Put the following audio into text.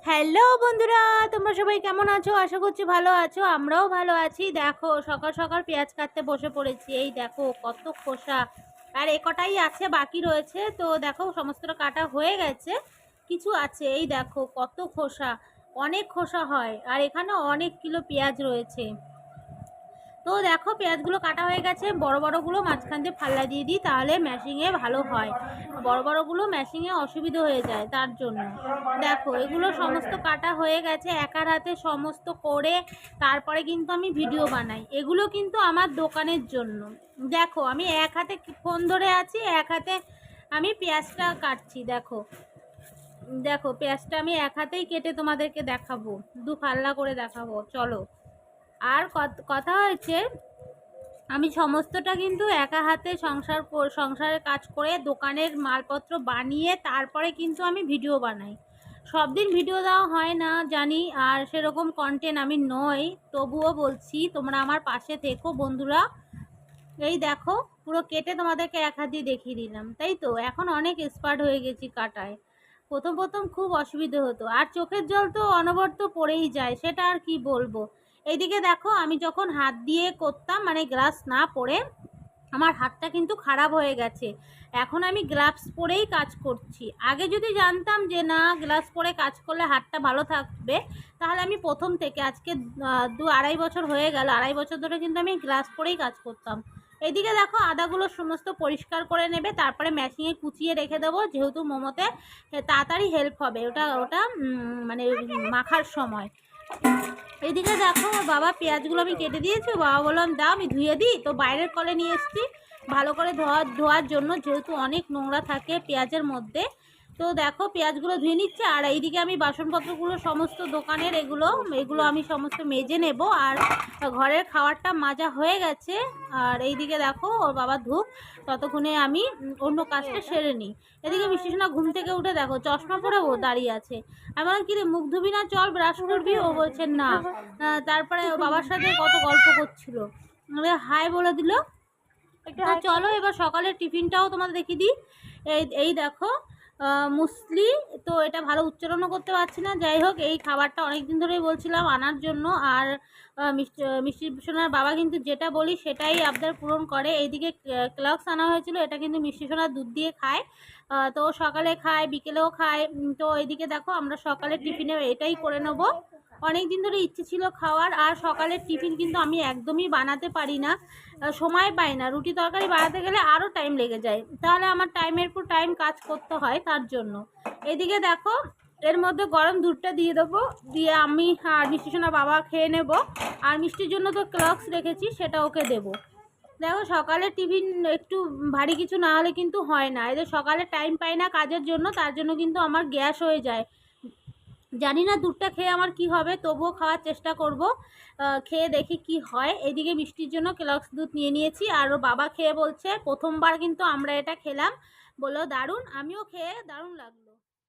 Hello বন্ধুরা, তোমরা সবাই কেমন আছো? আশা করছি ভালো আছো। আমরাও ভালো আছি। দেখো সকাল সকাল পেঁয়াজ কাটতে বসে পড়েছি। এই দেখো কত খোসা, আর এ কটাই আছে, বাকি রয়েছে। তো দেখো সমস্তটা কাটা হয়ে গেছে, কিছু আছে। এই দেখো কত খোসা, অনেক খোসা হয়। আর এখানে অনেক কিলো পেঁয়াজ রয়েছে। তো দেখো পেঁয়াজগুলো কাটা হয়ে গেছে। বড় বড়গুলো মাঝখান দিয়ে ফাল্লা দিয়ে দিই, তাহলে ম্যাশিংয়ে ভালো হয়। বড় বড়গুলো ম্যাশিংয়ে অসুবিধা হয়ে যায়, তার জন্য। দেখো এগুলো সমস্ত কাটা হয়ে গেছে, একার হাতে সমস্ত করে তারপরে কিন্তু আমি ভিডিও বানাই। এগুলো কিন্তু আমার দোকানের জন্য। দেখো আমি এক হাতে ফোন ধরে আছি, এক হাতে আমি পেঁয়াজটা কাটছি। দেখো দেখো পেঁয়াজটা আমি এক হাতেই কেটে তোমাদেরকে দেখাবো, দু ফাল্লা করে দেখাবো। চলো। আর কথা হয়েছে, আমি সমস্তটা কিন্তু একা হাতে সংসারের কাজ করে দোকানের মালপত্র বানিয়ে তারপরে কিন্তু আমি ভিডিও বানাই। সব দিন ভিডিও দেওয়া হয় না জানি, আর সেরকম কন্টেন্ট আমি নই। তবুও বলছি তোমরা আমার পাশে থেকো বন্ধুরা। এই দেখো পুরো কেটে তোমাদেরকে এক হাত দিয়ে দেখিয়ে দিলাম, তাই তো। এখন অনেক এক্সপার্ট হয়ে গেছি কাটায়। প্রথম প্রথম খুব অসুবিধে হতো, আর চোখের জল তো অনবরত পড়েই যায়, সেটা আর কি বলবো। এইদিকে দেখো আমি যখন হাত দিয়ে করতাম, মানে গ্লাভস না পরে, আমার হাতটা কিন্তু খারাপ হয়ে গেছে। এখন আমি গ্লাভস পরেই কাজ করছি। আগে যদি জানতাম যে না গ্লাভস পরে কাজ করলে হাতটা ভালো থাকবে, তাহলে আমি প্রথম থেকে আজকে 2-2.5 বছর হয়ে গেল, 2.5 বছর ধরে কিন্তু আমি গ্লাভস পরেই কাজ করতাম। এদিকে দেখো আদাগুলো সমস্ত পরিষ্কার করে নেবে, তারপরে মেশিনে কুচিয়ে রেখে দেবো, যেহেতু মোমোতে তাড়াতাড়ি হেল্প হবে ওটা ওটা মানে মাখার সময়। এদিকে দেখো বাবা পেঁয়াজগুলো আমি কেটে দিয়েছি। বাবা বললাম দাও আমি ধুয়ে দিই, তো বাইরের কলে নিয়ে এসেছি ভালো করে ধোয়ার জন্য, যেহেতু অনেক নোংরা থাকে পেঁয়াজের মধ্যে। তো দেখো পেঁয়াজগুলো ধুয়ে নিচ্ছে, আর এইদিকে আমি বাসনপত্রগুলো সমস্ত দোকানের এগুলো আমি সমস্ত মেজে নেব। আর ঘরের খাবারটা মাজা হয়ে গেছে। আর এইদিকে দেখো ওর বাবা ধুক, ততক্ষণে আমি অন্য কাজটা সেরে নিই। এদিকে মিষ্টি সোনা ঘুম থেকে উঠে দেখো চশমা পরে ও দাঁড়িয়ে আছে। আমি বললাম কিরে মুখ ধুবি না, চল ব্রাশ করবি। ও বলছে না। তারপরে ও বাবার সাথে কত গল্প করছিল, হাই বলে দিল। তো চলো এবার সকালের টিফিনটাও তোমাদের দেখিয়ে দিই। এই দেখো মুসলি। তো এটা ভালো উচ্চারণও করতে পারছি না, যাই হোক এই খাবারটা অনেক দিন ধরেই বলছিলাম আনার জন্য। আর মিষ্টি সোনার বাবা কিন্তু যেটা বলি সেটাই আবদার পূরণ করে। এইদিকে ক্লাক্স আনা হয়েছিল, এটা কিন্তু মিষ্টি সোনার দুধ দিয়ে খায়। তো সকালে খায়, বিকেলেও খায়। তো এইদিকে দেখো আমরা সকালের টিফিনে এটাই করে নেব। অনেক দিন ধরে ইচ্ছে ছিল খাওয়ার। আর সকালের টিফিন কিন্তু আমি একদমই বানাতে পারি না, সময় পাই না। রুটি তরকারি বানাতে গেলে আরও টাইম লেগে যায়, তাহলে আমার টাইমের পর টাইম কাজ করতে হয়, তার জন্য। এদিকে দেখো এর মধ্যে গরম দুধটা দিয়ে দেবো, দিয়ে আমি আর মিষ্টি সোনা বাবা খেয়ে নেব। আর মিষ্টির জন্য তো ক্লাক্স রেখেছি, সেটা ওকে দেবো। দেখো সকালে টিফিন একটু ভারী কিছু না হলে কিন্তু হয় না। এদের সকালে টাইম পাই না কাজের জন্য, তার জন্য কিন্তু আমার গ্যাস হয়ে যায়। জানি না দুধটা খেয়ে আমার কি হবে, তবুও খাওয়ার চেষ্টা করব, খেয়ে দেখি কি হয়। এদিকে মিষ্টির জন্য ক্লক্স দুধ নিয়ে নিয়েছি। আর ওর বাবা খেয়ে বলছে প্রথমবার কিন্তু আমরা এটা খেলাম, বললো দারুণ। আমিও খেয়ে দারুণ লাগলো।